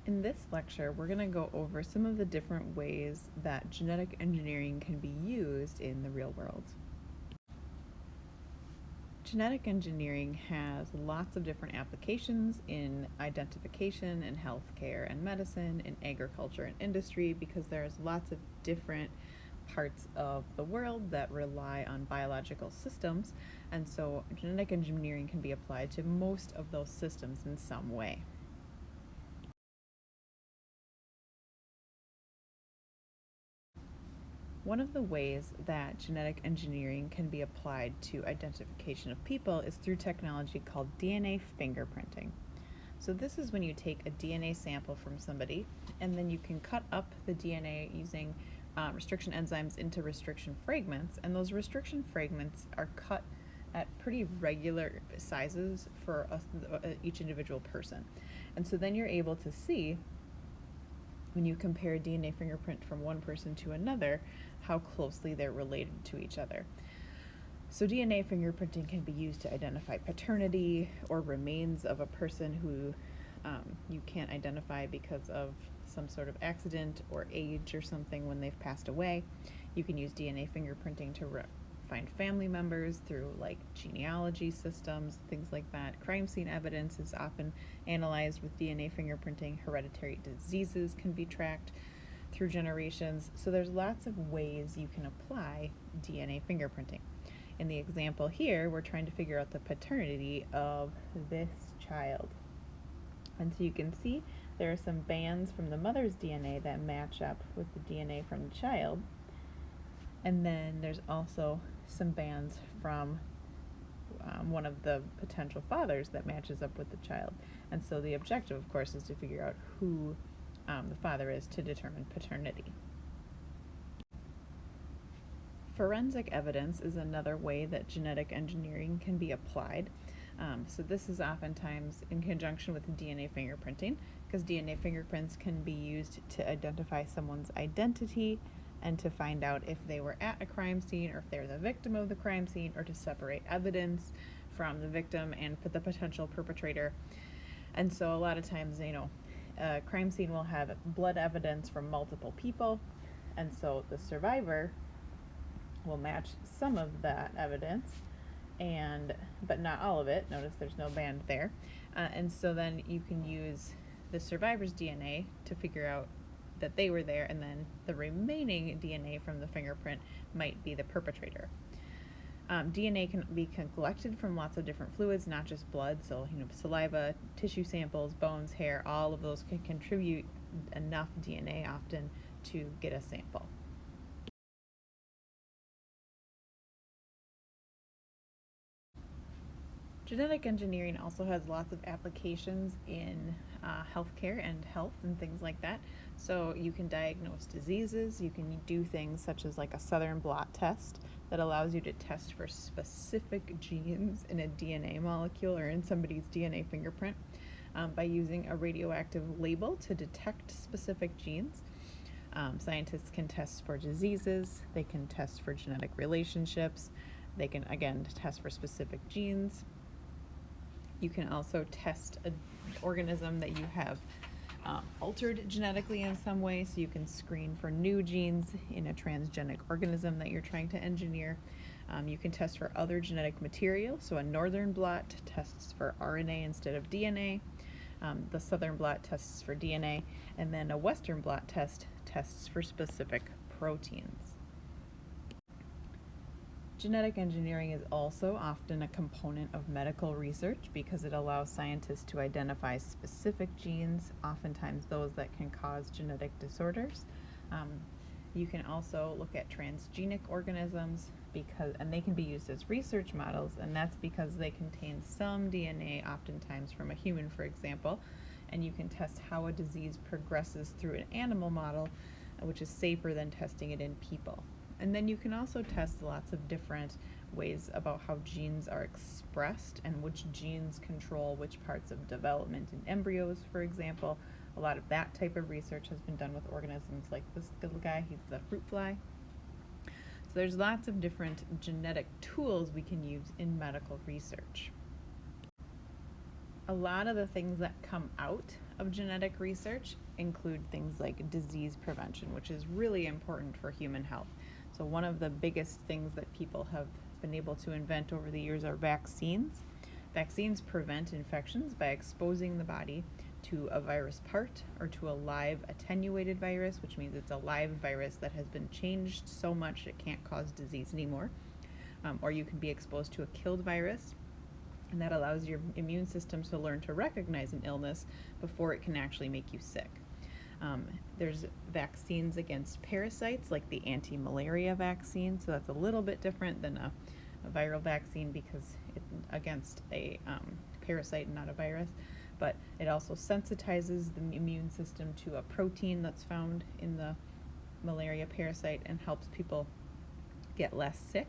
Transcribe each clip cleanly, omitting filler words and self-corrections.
In this lecture, we're going to go over some of the different ways that genetic engineering can be used in the real world. Genetic engineering has lots of different applications in identification in healthcare and medicine, in agriculture and industry, because there's lots of different parts of the world that rely on biological systems, and so genetic engineering can be applied to most of those systems in some way. One of the ways that genetic engineering can be applied to identification of people is through technology called DNA fingerprinting. So this is when you take a DNA sample from somebody and then you can cut up the DNA using restriction enzymes into restriction fragments, and those restriction fragments are cut at pretty regular sizes for each individual person. And so then you're able to see, when you compare a DNA fingerprint from one person to another, how closely they're related to each other. So DNA fingerprinting can be used to identify paternity or remains of a person who you can't identify because of some sort of accident or age or something when they've passed away. You can use DNA fingerprinting to find family members through like genealogy systems, things like that. Crime scene evidence is often analyzed with DNA fingerprinting. Hereditary diseases can be tracked through generations. So there's lots of ways you can apply DNA fingerprinting. In the example here, we're trying to figure out the paternity of this child. And so you can see there are some bands from the mother's DNA that match up with the DNA from the child. And then there's also some bands from one of the potential fathers that matches up with the child. And so the objective, of course, is to figure out who the father is to determine paternity. Forensic evidence is another way that genetic engineering can be applied. So this is oftentimes in conjunction with DNA fingerprinting, because DNA fingerprints can be used to identify someone's identity and to find out if they were at a crime scene or if they're the victim of the crime scene, or to separate evidence from the victim and the potential perpetrator. And so a lot of times, a crime scene will have blood evidence from multiple people, and so the survivor will match some of that evidence, but not all of it. Notice there's no band there. And so then you can use the survivor's DNA to figure out that they were there, and then the remaining DNA from the fingerprint might be the perpetrator. DNA can be collected from lots of different fluids, not just blood. So, saliva, tissue samples, bones, hair, all of those can contribute enough DNA often to get a sample. Genetic engineering also has lots of applications in healthcare and health and things like that. So you can diagnose diseases. You can do things such as like a southern blot test that allows you to test for specific genes in a DNA molecule or in somebody's DNA fingerprint by using a radioactive label to detect specific genes. Scientists can test for diseases. They can test for genetic relationships. They can, again, test for specific genes. You can also test an organism that you have altered genetically in some way, so you can screen for new genes in a transgenic organism that you're trying to engineer. You can test for other genetic material, so a northern blot tests for RNA instead of DNA. The southern blot tests for DNA, and then a western blot tests for specific proteins. Genetic engineering is also often a component of medical research because it allows scientists to identify specific genes, oftentimes those that can cause genetic disorders. You can also look at transgenic organisms and they can be used as research models, and that's because they contain some DNA, oftentimes from a human, for example, and you can test how a disease progresses through an animal model, which is safer than testing it in people. And then you can also test lots of different ways about how genes are expressed and which genes control which parts of development in embryos, for example. A lot of that type of research has been done with organisms like this little guy. He's the fruit fly. So there's lots of different genetic tools we can use in medical research. A lot of the things that come out of genetic research include things like disease prevention, which is really important for human health. So one of the biggest things that people have been able to invent over the years are vaccines. Vaccines prevent infections by exposing the body to a virus part or to a live attenuated virus, which means it's a live virus that has been changed so much it can't cause disease anymore. Or you can be exposed to a killed virus, and that allows your immune system to learn to recognize an illness before it can actually make you sick. There's vaccines against parasites, like the anti-malaria vaccine, so that's a little bit different than a viral vaccine because it's against a parasite and not a virus, but it also sensitizes the immune system to a protein that's found in the malaria parasite and helps people get less sick.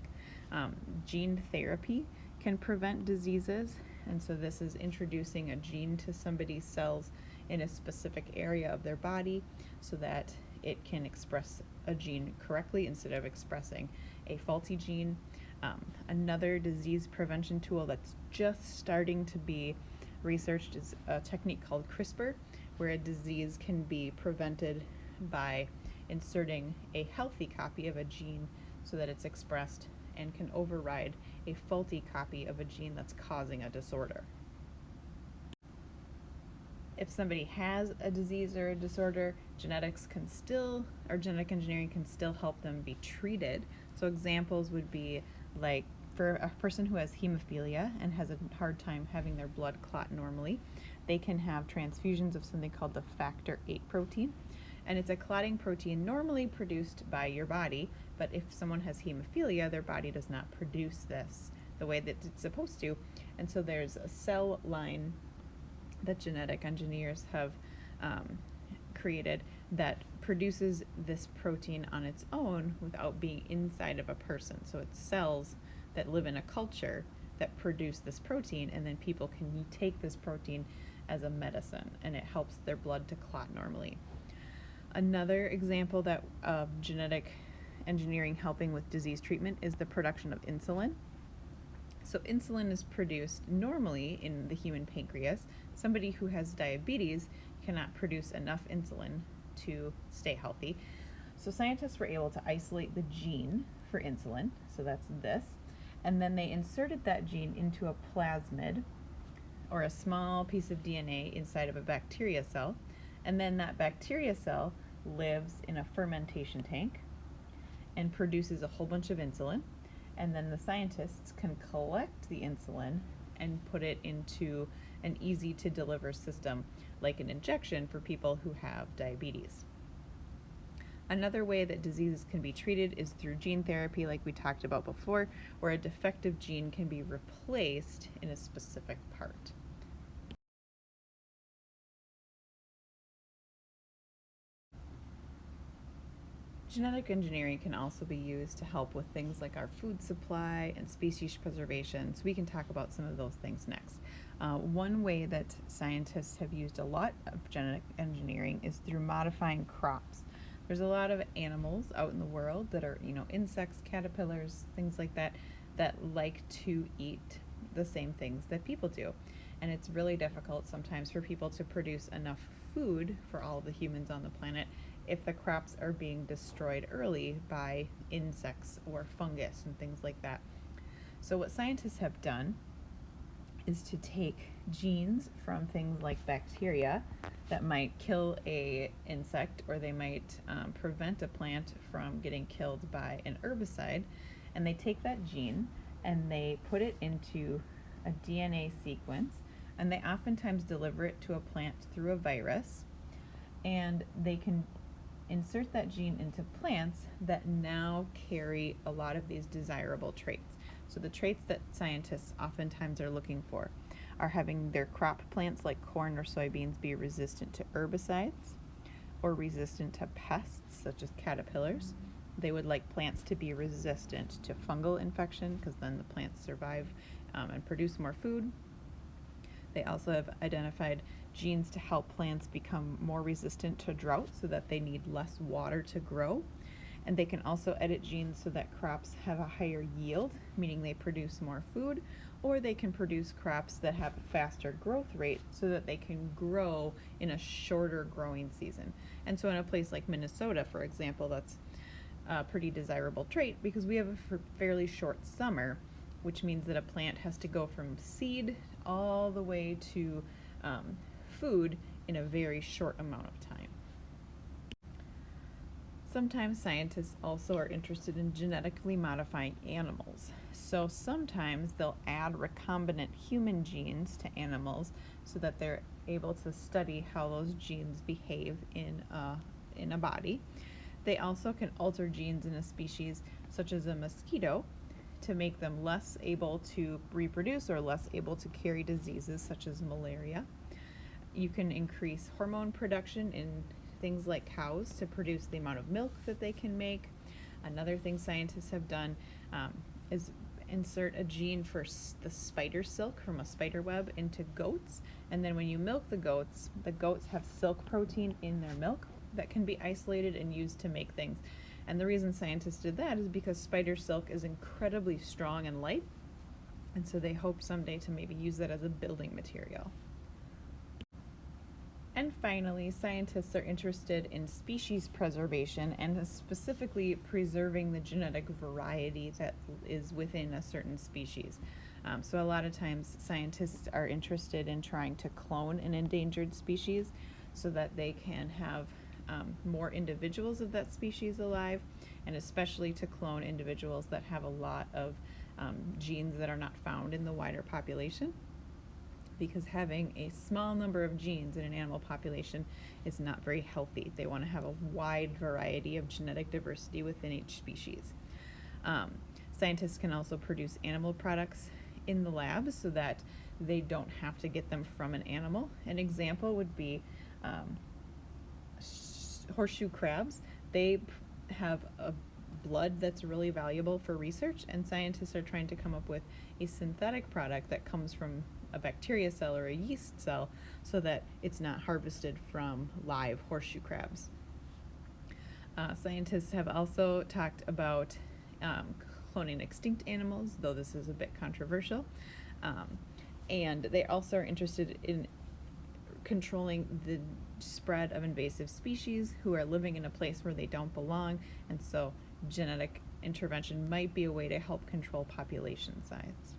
Gene therapy can prevent diseases, and so this is introducing a gene to somebody's cells in a specific area of their body so that it can express a gene correctly instead of expressing a faulty gene. Another disease prevention tool that's just starting to be researched is a technique called CRISPR, where a disease can be prevented by inserting a healthy copy of a gene so that it's expressed and can override a faulty copy of a gene that's causing a disorder. If somebody has a disease or a disorder, genetic engineering can still help them be treated. So examples would be like for a person who has hemophilia and has a hard time having their blood clot normally, they can have transfusions of something called the factor VIII protein. And it's a clotting protein normally produced by your body, but if someone has hemophilia, their body does not produce this the way that it's supposed to. And so there's a cell line that genetic engineers have created that produces this protein on its own without being inside of a person. So it's cells that live in a culture that produce this protein, and then people can take this protein as a medicine, and it helps their blood to clot normally. Another example that genetic engineering helping with disease treatment is the production of insulin. So insulin is produced normally in the human pancreas. Somebody who has diabetes cannot produce enough insulin to stay healthy. So scientists were able to isolate the gene for insulin, so that's this, and then they inserted that gene into a plasmid, or a small piece of DNA inside of a bacteria cell, and then that bacteria cell lives in a fermentation tank and produces a whole bunch of insulin, and then the scientists can collect the insulin and put it into an easy to deliver system like an injection for people who have diabetes. Another way that diseases can be treated is through gene therapy, like we talked about before, where a defective gene can be replaced in a specific part. Genetic engineering can also be used to help with things like our food supply and species preservation, so we can talk about some of those things next. One way that scientists have used a lot of genetic engineering is through modifying crops. There's a lot of animals out in the world that are, insects, caterpillars, things like that, that like to eat the same things that people do. And it's really difficult sometimes for people to produce enough food for all the humans on the planet if the crops are being destroyed early by insects or fungus and things like that. So what scientists have done is to take genes from things like bacteria that might kill a insect, or they might prevent a plant from getting killed by an herbicide, and they take that gene and they put it into a DNA sequence, and they oftentimes deliver it to a plant through a virus, and they can insert that gene into plants that now carry a lot of these desirable traits. So the traits that scientists oftentimes are looking for are having their crop plants like corn or soybeans be resistant to herbicides or resistant to pests such as caterpillars. They would like plants to be resistant to fungal infection because then the plants survive and produce more food. They also have identified genes to help plants become more resistant to drought so that they need less water to grow. And they can also edit genes so that crops have a higher yield, meaning they produce more food, or they can produce crops that have a faster growth rate so that they can grow in a shorter growing season. And so in a place like Minnesota, for example, that's a pretty desirable trait because we have a fairly short summer, which means that a plant has to go from seed all the way to food in a very short amount of time. Sometimes scientists also are interested in genetically modifying animals. So sometimes they'll add recombinant human genes to animals so that they're able to study how those genes behave in a body. They also can alter genes in a species, such as a mosquito, to make them less able to reproduce or less able to carry diseases such as malaria. You can increase hormone production in things like cows to produce the amount of milk that they can make. Another thing scientists have done is insert a gene for the spider silk from a spider web into goats, and then when you milk the goats have silk protein in their milk that can be isolated and used to make things. And the reason scientists did that is because spider silk is incredibly strong and light, and so they hope someday to maybe use that as a building material. And finally, scientists are interested in species preservation and specifically preserving the genetic variety that is within a certain species. So a lot of times scientists are interested in trying to clone an endangered species so that they can have more individuals of that species alive, and especially to clone individuals that have a lot of genes that are not found in the wider population, because having a small number of genes in an animal population is not very healthy. They want to have a wide variety of genetic diversity within each species. Scientists can also produce animal products in the lab so that they don't have to get them from an animal. An example would be horseshoe crabs. They have a blood that's really valuable for research, and scientists are trying to come up with a synthetic product that comes from a bacteria cell or a yeast cell so that it's not harvested from live horseshoe crabs. Scientists have also talked about cloning extinct animals, though this is a bit controversial. And they also are interested in controlling the spread of invasive species who are living in a place where they don't belong, and so genetic intervention might be a way to help control population size.